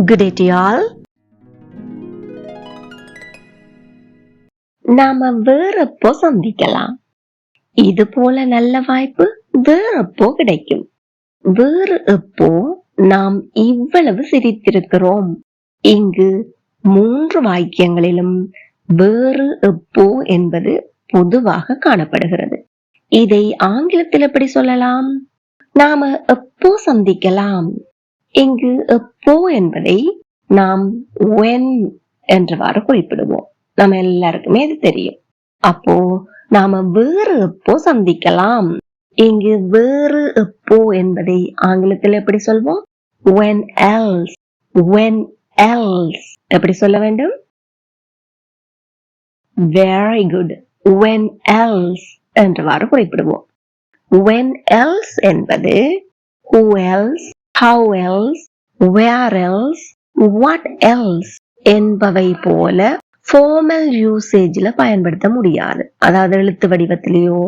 Good day to you all. நாம வேறப்போ சந்திக்கலாம். இது போல நல்ல வாய்ப்பு வேறப்போ கிடைக்கும். வேறு எப்போ நாம் இவ்வளவு சிரித்திருக்கிறோம். இங்கு 3 வாக்கியங்களிலும் வேறு எப்போ என்பது பொதுவாக காணப்படுகிறது. இதை ஆங்கிலத்தில் எப்படி சொல்லலாம்? நாம எப்போ சந்திக்கலாம். இங்கு எப்போ என்பதை நாம் when என்றவாறு குறிப்பிடுவோம். நம்ம எல்லாருக்குமே இது தெரியும். அப்போ நாம வேறு எப்போ சந்திக்கலாம். இங்கு வேறு எப்போ என்பதை ஆங்கிலத்தில் எப்படி சொல்வோம்? when else. when else எப்படி சொல்ல வேண்டும்? very good. when else என்றவாறு குறிப்பிடுவோம். when else என்பது who else, how else, where else, what else என்பவை போல formal usageல பயன்படுத்த முடியாது. அதாவது எழுத்து வடிவத்திலேயோ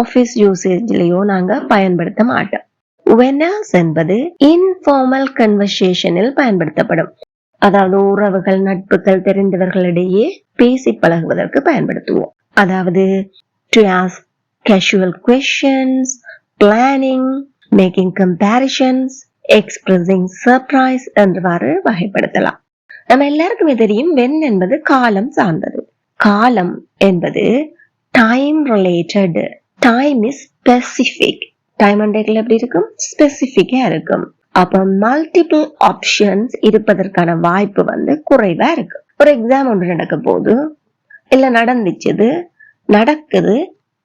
ஆபீஸ் யூசேஜ்லயோ நாங்க பயன்படுத்த மாட்டோம். when else என்பது informal conversationல் பயன்படுத்தப்படும். அதாவது உறவுகள், நட்புகள், தெரிந்தவர்களிடையே பேசி பழகுவதற்கு பயன்படுத்துவோம். அதாவது to ask casual questions, planning, making comparisons, expressing surprise என்றவாறு வகைப்படுத்தலாம். நம்ம எல்லாருக்குமே தெரியும் when என்பது காலம் சார்ந்தது. காலம் என்பது time related. time is specific. time அண்டைகள் எப்படி இருக்கும்? ஸ்பெசிபிக்கா இருக்கும். அப்ப மல்டிபிள் ஆப்ஷன்ஸ் இருப்பதற்கான வாய்ப்பு குறைவா இருக்கு. ஒரு எக்ஸாம் ஒன்று நடக்க போது இல்ல நடந்துச்சது, நடக்குது,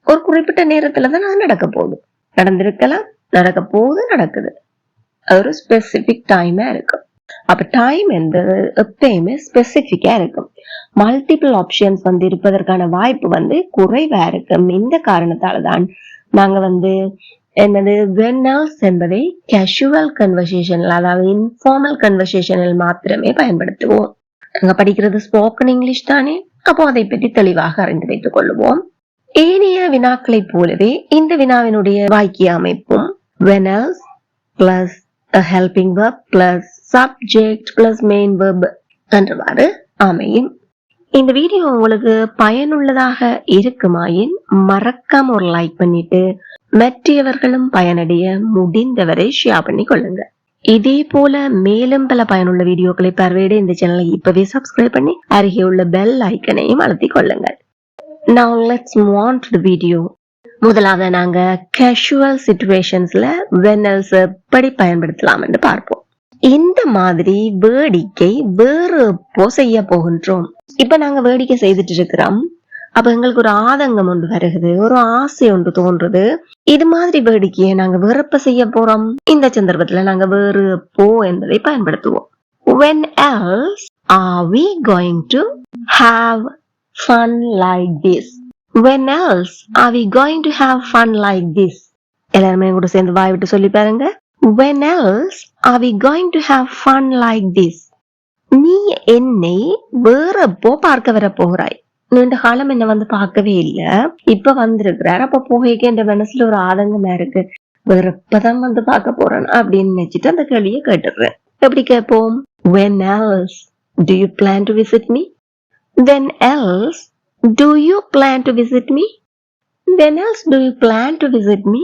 ஒரு குறிப்பிட்ட நேரத்துலதான் அது நடக்க போகுது. நடந்திருக்கலாம், நடக்க போகுது, நடக்குது. அது ஒரு ஸ்பெசிபிக் டைமா இருக்கும். அப்ப டைம் என்பது எப்பயுமே ஸ்பெசிபிக்கா இருக்கும். மல்டிபிள் ஆப்ஷன்ஸ் இருப்பதற்கான வாய்ப்பு குறைவா இருக்கும். இந்த காரணத்தாலதான் நாங்க என்னது when else என்பதை கேஷுவல் கன்வர்சேஷன்ல, அதாவது இன்ஃபார்மல் கன்வர்சேஷனில் மாத்திரமே பயன்படுத்துவோம். நாங்க படிக்கிறது ஸ்போக்கன் இங்கிலீஷ் தானே, அப்போ அதை பற்றி தெளிவாக அறிந்து வைத்துக் கொள்ளுவோம். ஏனைய வினாக்களை போலவே இந்த வினாவினுடைய வாக்கிய அமைப்பும் when else plus a helping verb plus subject plus main verb என்றவாறு அமையும். இந்த வீடியோ உங்களுக்கு பயனுள்ளதாக இருக்குமாயின் மறக்காம ஒரு லைக் பண்ணிட்டு மற்றவர்களும் பயனடைய முடிந்தவரை ஷேர் பண்ணி கொள்ளுங்க. இதே போல மேலும் பல பயனுள்ள வீடியோக்களை பார்வையிட இந்த சேனலை இப்பவே சப்ஸ்கிரைப் பண்ணி அருகே உள்ள பெல் ஐக்கனையும் அழுத்திக் கொள்ளுங்கள். Now let's move on to the video. முதலாவது நாங்க கேஷுவல் சிச்சுவேஷன்ஸ்ல when else எப்படி பயன்படுத்தலாம் என்று பார்ப்போம். இந்த மாதிரி வேடிக்கை வேறு எப்போ செய்ய போகின்றோம். இப்ப நாங்க வேடிக்கை செய்துட்டு இருக்கிறோம். அப்ப எங்களுக்கு ஒரு ஆதங்கம் ஒன்று வருகிறது, ஒரு ஆசை ஒன்று தோன்றுது. இது மாதிரி வேடிக்கையை நாங்க வேறப்ப செய்ய போறோம். இந்த சந்தர்ப்பத்துல நாங்க வேறு எப்போ என்பதை பயன்படுத்துவோம். when else are we going to have fun like this? when else are we going to have fun like this? எல்லாருமே கூட சேர்ந்து வாய் விட்டு சொல்லி பாருங்க. when else are we going to have fun like this? நீ என்னை வேறப்போ பார்க்க வர போகிறாய். நீண்ட காலம் என்ன பார்க்கவே இல்ல, இப்ப வந்திருக்கிறார். அப்ப போகைக்கு என்ற மனசுல ஒரு ஆதங்கமா இருக்கு. வேறப்பதான் பார்க்க போறேன் அப்படின்னு நினைச்சிட்டு அந்த கேள்வியை கேட்டுடுறேன். எப்படி கேட்போம்? when else do you plan to visit me? when else do you plan to visit me? when else do you plan to visit me?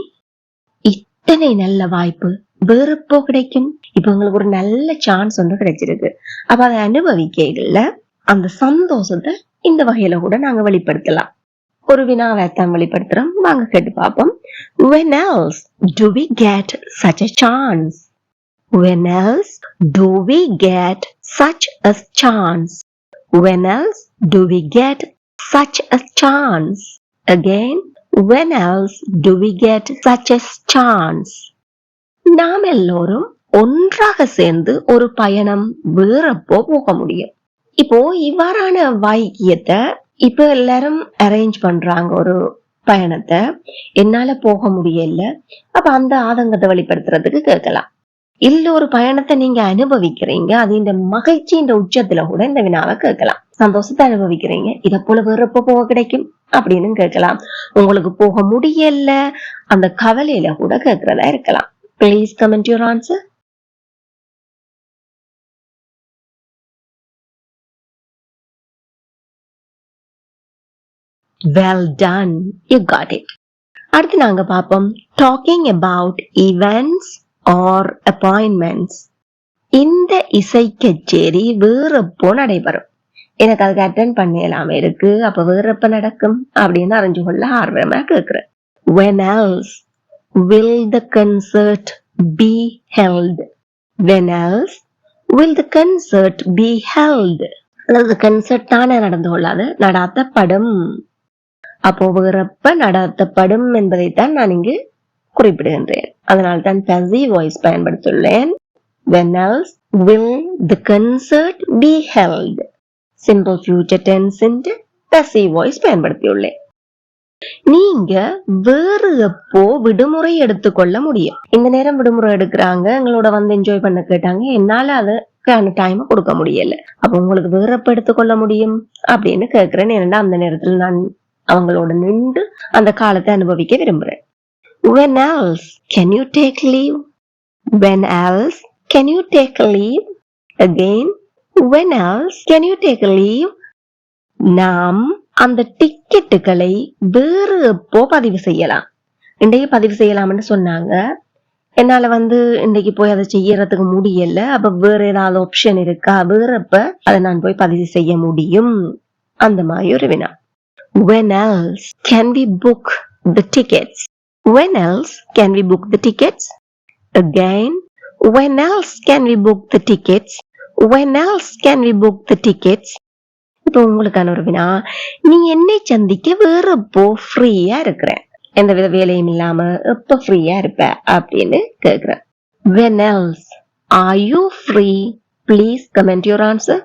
இத்தனை நல்ல வாய்ப்பு வேறப்போ கிடைக்கும். இப்ப உங்களுக்கு ஒரு நல்ல சான்ஸ் ஒன்று கிடைச்சிருக்கு. அப்ப அதை அனுபவிக்கல அந்த சந்தோஷத்தை இந்த வகையில கூட நாங்க வெளிப்படுத்தலாம். ஒரு வினாவைத்தான் வெளிப்படுத்துறோம், வாங்க கேட்டு பார்ப்போம். when else do we get such a chance? when else do we get such a chance? when else do we get such a chance? Again, when else do we get such a chance? நாம் எல்லோரும் ஒன்றாக சேர்ந்து ஒரு பயணம் வேறப்போ போக முடியும். இப்போ இவ்வாறான வாக்கியத்தை இப்ப எல்லாரும் அரேஞ்ச் பண்றாங்க. ஒரு பயணத்தை என்னால போக முடியல, அப்ப அந்த ஆதங்கத்தை வெளிப்படுத்துறதுக்கு கேட்கலாம். இல்ல ஒரு பயணத்தை நீங்க அனுபவிக்கிறீங்க, அது இந்த மகிழ்ச்சியின் உச்சத்துல கூட இந்த வினாவை கேட்கலாம். சந்தோஷத்தை அனுபவிக்கிறீங்க, இதை போல வேறப்போ போக கிடைக்கும் அப்படின்னு கேட்கலாம். உங்களுக்கு போக முடியல அந்த கவலையில கூட கேட்கறதா இருக்கலாம். Please comment your answer. Well done. You got it. அடுத்து நாங்க பார்ப்போம் talking about events or appointments. இந்த இசை கச்சேரி வேறப்போ நடைபெறும். எனக்கு அதுக்கு அட்டென்ட் பண்ணலாம இருக்கு. அப்ப வேறப்ப நடக்கும் அப்படின்னு அறிஞ்சு கொள்ள ஆர்வமா கேக்குறேன். When else will the concert be held? When else will the concert be held? அதாவது கன்சர்ட் தானே நடந்து கொள்ளாது, நடாத்தப்படும். அப்போ வேறப்ப நடாத்தப்படும் என்பதைத்தான் நான் இங்கு குறிப்பிடுகின்றேன். அதனால் தான் passive voice பயன்படுத்தியுள்ளேன். When else will the concert be held? Simple future tense into passive voice பயன்படுத்தியுள்ளேன். நீங்க வேறு எப்போ விடுமுறை எடுத்துக்கொள்ள முடியும்? இந்த நேரம் விடுமுறை எடுக்கிறாங்க, எங்களோட வந்து என்ஜாய் பண்ண கேட்டாங்க, என்னால அதுக்கான டைம் கொடுக்க முடியல. அப்ப உங்களுக்கு வேற எப்ப எடுத்துக்கொள்ள முடியும் அப்படின்னு கேட்கிறேன். ஏன்னா அந்த நேரத்தில் நான் அவங்களோட நின்று அந்த காலத்தை அனுபவிக்க விரும்புறேன். When else can you take leave? When else can you take leave? Again, when else can you take leave? நாம் அந்த டிக்கெட்டுகளை வேறு எப்போ பதிவு செய்யலாம்? இன்றைக்கு பதிவு செய்யலாம்னு சொன்னாங்க. என்னால வந்து இன்றைக்கு போய் அதை செய்யறதுக்கு முடியல. அப்ப வேற ஏதாவது ஆப்ஷன் இருக்கா? வேற எப்ப அதை நான் போய் பதிவு செய்ய முடியும்? அந்த மாதிரி ஒரு வினா. When else can we book the tickets? When else can we book the tickets? Again, when else can we book the tickets? When else can we book the tickets? இப்போ உங்களுக்கான ஒரு வினா, நீ என்னை சந்திக்க வேற எப்போ ஃப்ரீயா இருக்கிற? எந்த வித வேலையும் இல்லாம எப்ப ஃப்ரீயா இருப்ப அப்படின்னு கேக்குறேன். When else are you free? Please comment your answer.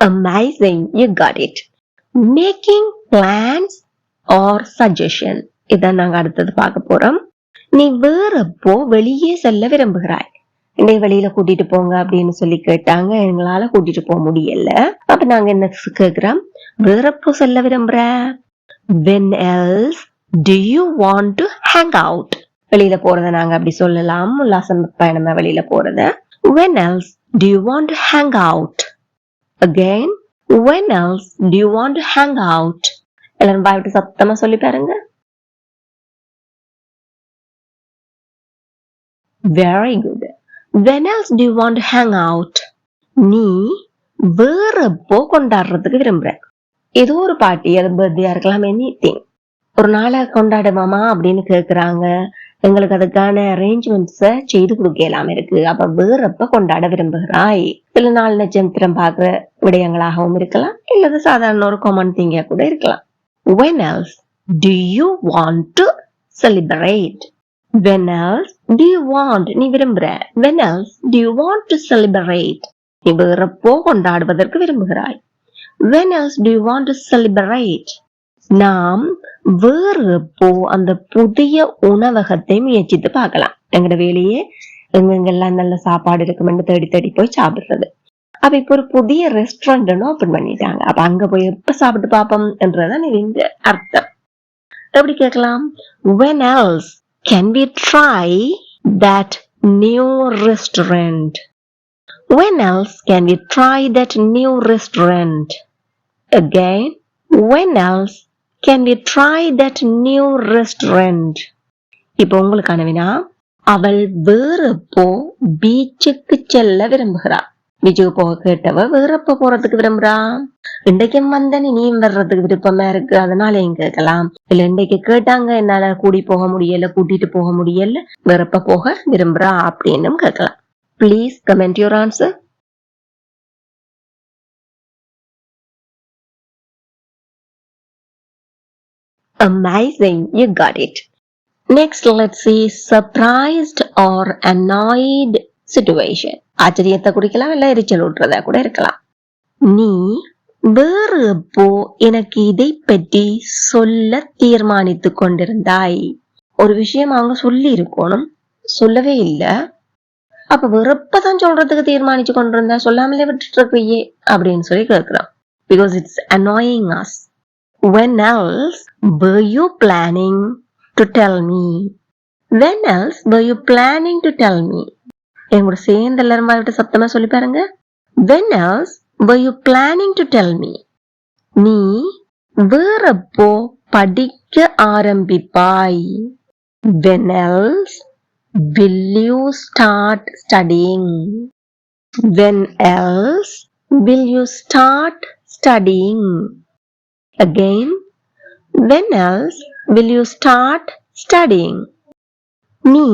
Amazing, you got it. Making plans or suggestion. இதான் நாங்க அடுத்தது பார்க்க போறோம். நீ வேற எப்போ வெளியே செல்ல விரும்புகிறாய்? என்னை வெளியில கூட்டிட்டு போங்க அப்படின்னு சொல்லி கேட்டாங்க. எங்களால கூட்டிட்டு போக முடியல. அப்ப நாங்க என்ன கேக்குறோம்? வேற எப்போ செல்ல விரும்புற? When else do you want to hang out? வெளியில போறத நாங்க அப்படி சொல்லலாம். உல்லாசம் பயணமா வெளியில போறத. When else do you want to hang out? Again, when else do you want to hang out? எல்லாரும் பாய்விட்டு சத்தமா சொல்லி பாருங்க. Very good. When else do you want to hang out? நீ வேற எப்போ கொண்டாடுறதுக்கு விரும்புற? ஏதோ ஒரு பார்ட்டி, அது பர்த்டேயா இருக்கலாம், எனிதிங். ஒரு நாளை கொண்டாடுவாமா அப்படின்னு கேக்குறாங்க. எங்களுக்கு அதுக்கான அரேஞ்ச்மெண்ட்ஸ செய்து கொடுக்கலாம் இருக்கு. அப்ப வேற எப்ப கொண்டாட விரும்புகிறாய்? சில நாள் நட்சத்திரம் பார்க்கிற விடயங்களாகவும் இருக்கலாம், இல்லது சாதாரண ஒரு காமன் திங்கா கூட இருக்கலாம். When else do you want to celebrate? When else do you want? நீ விரும்புற. When else do you want to celebrate? நீ வேற எப்போ கொண்டாடுவதற்கு விரும்புகிறாய்? When else do you want to celebrate? நாம் வேற எப்போ அந்த புதிய உணவகத்தை முயற்சித்து பார்க்கலாம். எங்கட வேலையே எங்கெங்கெல்லாம் நல்ல சாப்பாடு இருக்குமென்னு தேடி தேடி போய் சாப்பிடுறது. அப்ப இப்ப ஒரு புதிய ரெஸ்டாரண்ட் ஓபன் பண்ணிட்டாங்க. அப்ப அங்க போய் எப்ப சாப்பிட்டு பார்ப்போம் என்றதான் இங்க அர்த்தம். எப்படி கேட்கலாம்? When else can we try that new restaurant? When else can we try that new restaurant? Again, when else can we try that new restaurant? இப்போ உங்களுக்கான வினா, அவள் வேற எப்போ பீச்சுக்கு செல்ல விரும்புகிறா? பீச்சுக்கு போக கேட்டவ வேற எப்போ போறதுக்கு விரும்புறா? இன்றைக்கும் வந்த நீயும் வர்றதுக்கு விருப்பமா இருக்கு, அதனால எங்க கேட்கலாம். இல்ல இன்றைக்கு கேட்டாங்க, என்னால கூடி போக முடியல, கூட்டிட்டு போக முடியல, வேற எப்ப போக விரும்புறா அப்படின்னு கேட்கலாம். Please comment your answer. Amazing, you got it. Next, let's see surprised or annoyed situation. ஆச்சரியத்தை குறிக்கலாம், இல்ல எரிச்சல் ஊட்டுறதா கூட இருக்கலாம். நீ வேறு எப்போ எனக்கு இதை பற்றி சொல்ல தீர்மானித்து கொண்டிருந்தாய்? ஒரு விஷயம் அவங்க சொல்லி இருக்கணும், சொல்லவே இல்ல. அப்ப வெறுப்பதான் சொல்றதுக்கு தீர்மானிச்சு கொண்டிருந்தா சொல்லாமலே விட்டுட்டு இருக்கியே அப்படின்னு சொல்லி கேட்கிறோம். Because it's annoying us. When else were you planning to tell me? When else were you planning to tell me? என் கூட சேர்ந்து எல்லாரும் விட்டு சத்தமா சொல்லி பாருங்க. When else were you planning to tell me? நீ வேறப்போ படிக்க ஆரம்பிப்பாய்? When else will you start studying? When else will you start studying? Again, when else will you start studying? நீ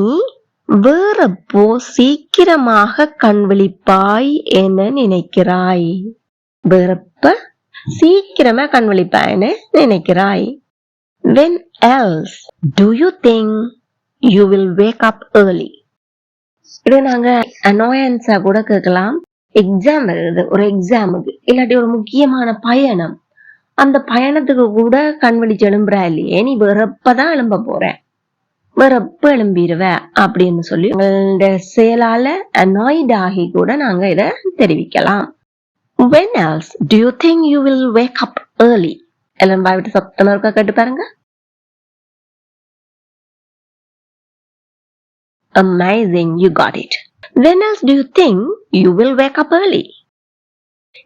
வேறப்போ சீக்கிரமாக கண் விழிப்பாய் என நினைக்கிறாய்? வேறப்ப சீக்கிரமா கண் விழிப்பாய்னு நினைக்கிறாய்? When else do you think you will wake up early? இது நாங்க அனாயன்ஸா கூட கேட்கலாம். எக்ஸாம் வருது, ஒரு எக்ஸாமுக்கு இல்லாட்டி ஒரு முக்கியமான பயணம், அந்த பயணத்துக்கு கூட கண் விழிச்சு எழும்புறா இல்லையே, நீ வேறப்பதான் எழும்ப போற, வேறப்ப எழும்பிடுவ அப்படின்னு சொல்லி உங்களோட செயலால அனாய்ட் ஆகி கூட நாங்க இத தெரிவிக்கலாம். When else do you think you will wake up early? எல்லாம் பாய்விட்டு சத்தமா இருக்கா கேட்டு பாருங்க. Amazing, you got it. When else do you think you will wake up early?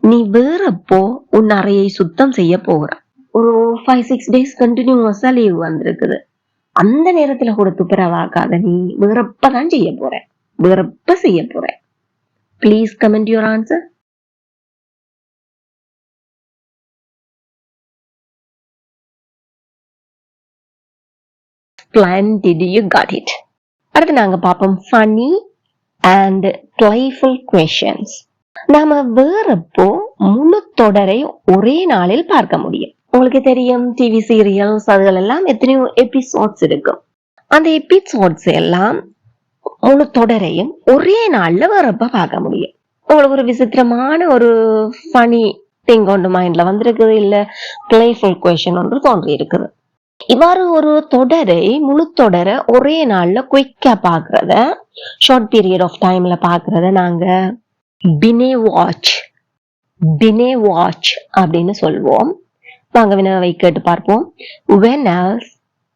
நீ வேறப்போ உன் அறையை சுத்தம் செய்ய போகிற. ஒரு 5-6 days கண்டினியூஸா லீவ் வந்திருக்குது, அந்த நேரத்துல கூட துப்புரவாக்காத நீ வேறப்பதான் செய்ய போற, வேறப்ப செய்ய போற. Please comment your answer. Splendid, you got it. அடுத்து நாங்க பார்ப்போம் funny and playful questions. நாம வேறப்போ முழு தொடரை ஒரே நாளில் பார்க்க முடியும். உங்களுக்கு தெரியும், டிவி சீரியல்ஸ் அதுகள் எல்லாம் எத்தனையோ எபிசோட்ஸ் இருக்கும். அந்த எபிசோட்ஸ் எல்லாம் முழு தொடரையும் ஒரே நாள்ல வேறப்ப பார்க்க முடியும். உங்களுக்கு ஒரு விசித்திரமான ஒரு ஃபனி திங் ஒன்று மைண்ட்ல வந்திருக்குது, இல்ல பிளேஃபுல் கொஸ்டின் ஒன்று தோன்றி இருக்குது. இவ்வாறு ஒரு தொடரை, முழு தொடரை ஒரே நாள்ல குயிக்கா பாக்குறத, ஷார்ட் பீரியட் ஆஃப் டைம்ல பாக்குறத நாங்க பினே வாட்ச் அப்படின்னு சொல்லுவோம். வாங்க வினாவை கேட்டு பார்ப்போம். When else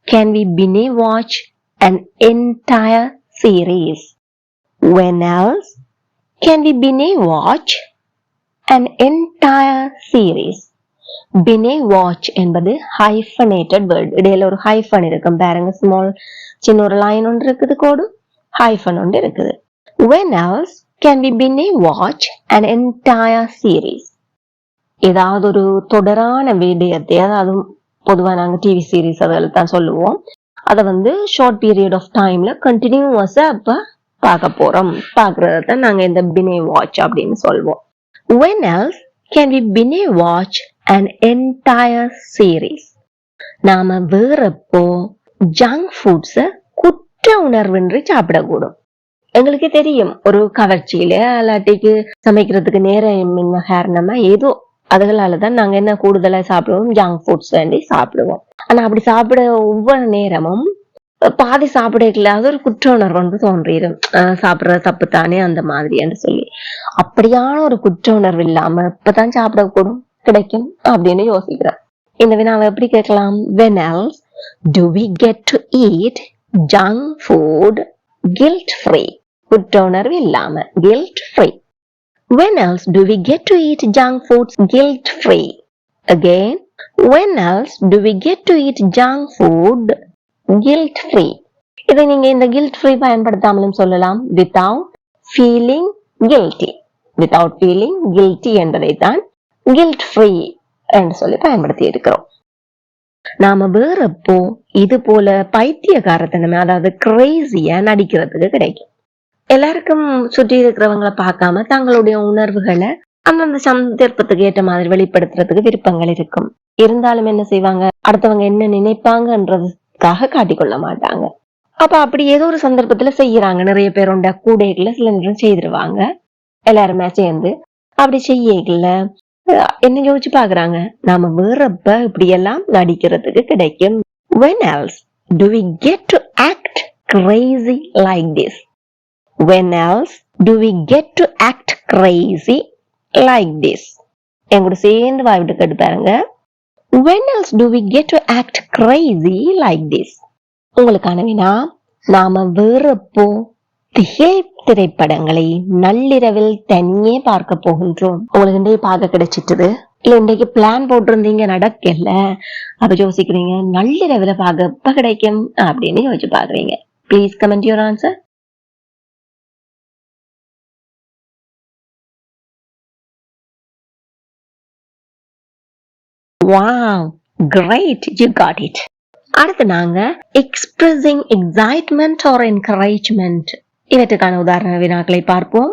can we binge watch an entire series? When else can we binge watch an entire series? Binge watch என்பது ஹைஃபனேட்டட் வேர்ட். இடையில ஒரு ஹைஃபன் இருக்கும் பாருங்க, ஸ்மால் சின்ன ஒரு லைன் ஒன்று இருக்குது, கோடு ஹைஃபன் ஒன்று இருக்குது. When else can we binge watch an entire series? ஏதாவது ஒரு தொடரான விடயத்தை, அதாவது பொதுவா நாங்க டிவி சீரீஸ் அதில் தான் சொல்லுவோம், அதை ஷார்ட் பீரியட் ஆஃப் டைம்ல கண்டினியூஸா அப்ப பார்க்க போறோம், பார்க்கறத நாங்க இந்த பினே வாட்ச் அப்படின்னு சொல்லுவோம். When else can we binge watch an entire series? நாம வேறப்போ ஜங்க் ஃபுட்ஸ குற்ற உணர்வின்றி சாப்பிடக்கூடும். எங்களுக்கு தெரியும், ஒரு கவர்ச்சியில அல்லாட்டிக்கு சமைக்கிறதுக்கு நேரம் காரணமா ஏதோ அதுகளாலதான் நாங்க என்ன கூடுதலா சாப்பிடுவோம், ஜங்க் ஃபுட்ஸ் வேண்டி சாப்பிடுவோம். ஆனா அப்படி சாப்பிட ஒவ்வொரு நேரமும் பாதி சாப்பிடல அது ஒரு குற்ற உணர்வு தோன்றிடும், சாப்பிடுற தப்பு தானே அந்த மாதிரி என்று சொல்லி. அப்படியான ஒரு குற்ற உணர்வு இல்லாம இப்பதான் சாப்பிடக்கூடும் கிடைக்கும் அப்படின்னு யோசிக்கிறேன். இந்த வினாவை எப்படி கேட்கலாம்? When else do we get to eat junk food guilt free? குற்ற உணர்வு இல்லாம, guilt free. When else do we get to eat junk foods guilt free? Again, when else do we get to eat junk food guilt free? இதை நீங்க இந்த guilt free பயன்படுத்தாமலும் சொல்லலாம், without feeling guilty. without feeling guilty என்பதைத்தான் guilt free என்று சொல்லி பயன்படுத்தி இருக்கிறோம். நாம வேறப்போ இது போல பைத்தியக்காரத்தனமே, அதாவது கிரேசியா நடிக்கிறதுக்கு கிடைக்கும். எல்லாருக்கும் சுற்றி இருக்கிறவங்களை பார்க்காம தங்களுடைய உணர்வுகளை அந்தந்த சந்தர்ப்பத்துக்கு ஏற்ற மாதிரி வெளிப்படுத்துறதுக்கு விருப்பங்கள் இருக்கும். இருந்தாலும் என்ன செய்வாங்க, அடுத்தவங்க என்ன நினைப்பாங்கன்றதுக்காக காட்டிக்கொள்ள மாட்டாங்க. அப்ப அப்படி ஏதோ ஒரு சந்தர்ப்பத்துல செய்யறாங்க, நிறைய பேரோட கூடைகளை சில நேரம் செய்திருவாங்க, எல்லாருமே சேர்ந்து அப்படி செய்யல என்ன யோசிச்சு பாக்குறாங்க, நாம வேறப்ப இப்படி எல்லாம் நடிக்கிறதுக்கு கிடைக்கும். When else do we get to act crazy like this? When else do we get to act crazy like this? எங்கூட சேர்ந்து வாய்விட்டு கேட்டு பாருங்க. When else do we get to act crazy like this? உங்களுக்கான வினா, நாம வேறப்போ திகை திரைப்படங்களை நள்ளிரவில் தனியே பார்க்க போகின்றோம். உங்களுக்கு இன்றைக்கு பார்க்க கிடைச்சிட்டது இல்ல, இன்றைக்கு பிளான் போட்டிருந்தீங்க நடக்கல, அப்ப யோசிக்கிறீங்க நள்ளிரவுல பார்க்க எப்ப கிடைக்கும் அப்படின்னு யோசிச்சு பாக்குறீங்க. Please comment your answer. Wow, great, you got it. அடுத்து நாங்க expressing excitement or encouragement இவற்றுக்கான உதாரண வினாக்களை பார்ப்போம்.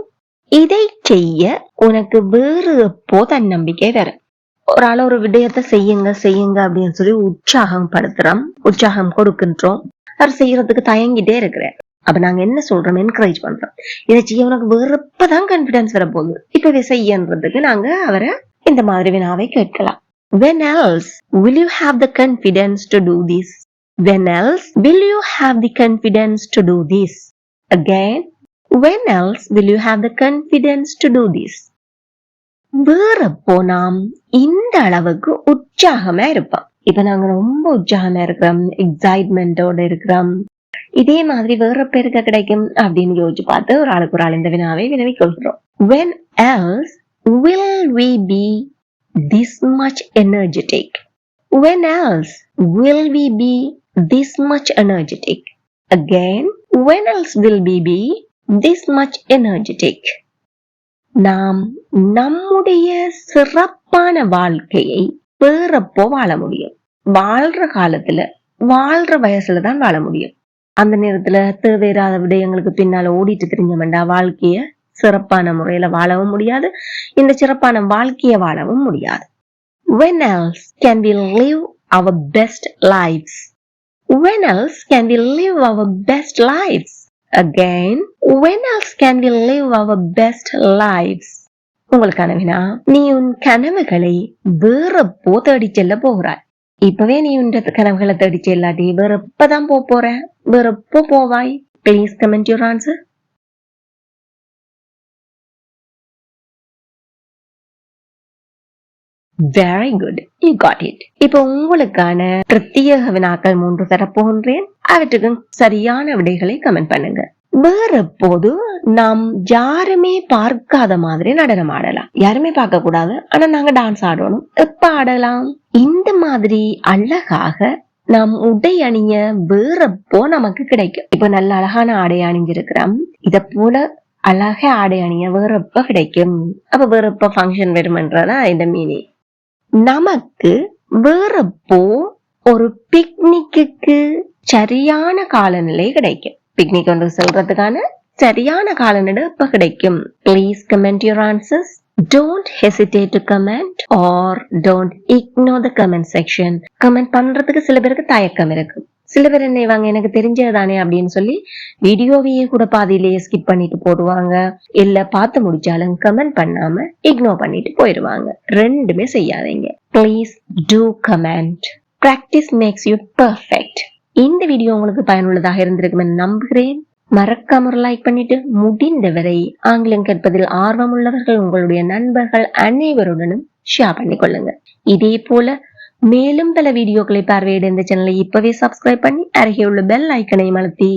இதை செய்ய உனக்கு வேறு எப்போ தன்னம்பிக்கை வரும். ஒரு ஆள் ஒரு விடயத்தை செய்யுங்க செய்யுங்க அப்படின்னு சொல்லி உற்சாகம் கொடுக்கின்றோம். அவர் செய்யறதுக்கு தயங்கிட்டே இருக்கிறார். அப்ப நாங்க என்ன சொல்றோம், என்கரேஜ் பண்றோம். இதை செய்ய உனக்கு வேறு எப்பதான் கான்பிடன்ஸ் வர போகுது, இப்பவே செய்யன்றதுக்கு நாங்க அவரை இந்த மாதிரி வினாவை கேட்கலாம். When else will you have the confidence to do this? When else will you have the confidence to do this? Again, when else will you have the confidence to do this? வேறப்போ நாம் இந்த அளவுக்கு உற்சாகமா இருப்போம். இப்ப நாங்க ரொம்ப உற்சாகமா இருக்கிறோம், எக்ஸைட்மெண்டோட இருக்கிறோம். இதே மாதிரி வேறப்ப இருக்க கிடைக்கும் அப்படின்னு யோசிச்சு பார்த்து ஒரு ஆள் இந்த வினாவை வினவி கொள்கிறோம். When else will we be this much energetic? When else will we be this much energetic? Again, when else will we be this much energetic? நாம் நம்முடைய சிறப்பான வாழ்க்கையை வேறப்போ வாழ முடியும். வாழ்ற காலத்துல வாழ்ற வயசுல தான் வாழ முடியும். அந்த நேரத்துல தேவையில்லாத விடயங்களுக்கு பின்னால ஓடிட்டு தெரிஞ்சமெண்டா வாழ்க்கைய சிறப்பான முறையில வாழவும் முடியாது, இந்த சிறப்பான வாழ்க்கைய வாழவும் முடியாது. When else can we live our best lives? When else can we live our best lives? Again, when else can we live our best lives? உங்களுக்கான வினா, நீ உன் கனவுகளை வேறப்போ தேடி செல்ல போகிறாய். இப்பவே நீ உன் கனவுகளை தேடி செல்லாட்டி வேறப்பதான் போற, வேறப்போ போவாய்? Please comment your answer. Very good, you got it. இப்போ உங்களுக்கான பிரத்யேக வினாக்கள் 3 தரப்போகின்றேன். அவற்றுக்கு சரியான விடைகளை கமெண்ட் பண்ணுங்க. வேறப்போது நாம் யாருமே பார்க்காத மாதிரி நடனம் ஆடலாம். யாருமே பார்க்க கூடாது, ஆனா நாங்க டான்ஸ் ஆடணும். எப்ப ஆடலாம்? இந்த மாதிரி அழகாக நாம் உடை அணிய வேறப்போ நமக்கு கிடைக்கும். இப்ப நல்ல அழகான ஆடை அணிஞ்சிருக்கிறோம், இத போல அழக ஆடை அணிய வேறப்ப கிடைக்கும். அப்ப வேறப்ப ஃபங்க்ஷன் வரும்ன்றதா இந்த மீனிங். நமக்கு வேறப்போ ஒரு பிக்னிக்கு சரியான காலநிலை கிடைக்கும். பிக்னிக் ஒன்று செல்றதுக்கான சரியான காலநிலை எப்ப கிடைக்கும்? Please comment your answers. Don't hesitate to comment or don't ignore the comment section. Comment பண்றதுக்கு சில பேருக்கு தயக்கம் இருக்கு. சில பேர் என்ன இவங்க எனக்கு தெரிஞ்சதுதானே அப்படின்னு சொல்லி வீடியோவையே கூட பாதியிலேயே ஸ்கிப் பண்ணிட்டு போடுவாங்க. இல்ல பார்த்து முடிச்சாலும் கமெண்ட் பண்ணாம இக்னோர் பண்ணிட்டு போயிடுவாங்க. ரெண்டுமே செய்யாதீங்க. Please do comment. Practice makes you perfect. இந்த வீடியோ உங்களுக்கு பயனுள்ளதாக இருந்திருக்கும் நம்புகிறேன். மறக்காம ஒரு லைக் பண்ணிட்டு முடிந்தவரை ஆங்கிலம் கற்பதில் ஆர்வம் உள்ளவர்கள் உங்களுடைய நண்பர்கள் அனைவருடனும் ஷேர் பண்ணிக்கொள்ளுங்க. இதே போல மேலும் பல வீடியோக்களை பார்வையிட இந்த சேனலை இப்பவே சப்ஸ்கிரைப் பண்ணி அருகே உள்ள பெல் ஐக்கனையும் அழுத்தி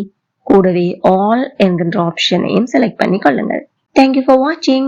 கூடவே ஆல் என்கின்ற ஆப்ஷனையும் செலக்ட் பண்ணி கொள்ளுங்கள். Thank you for watching.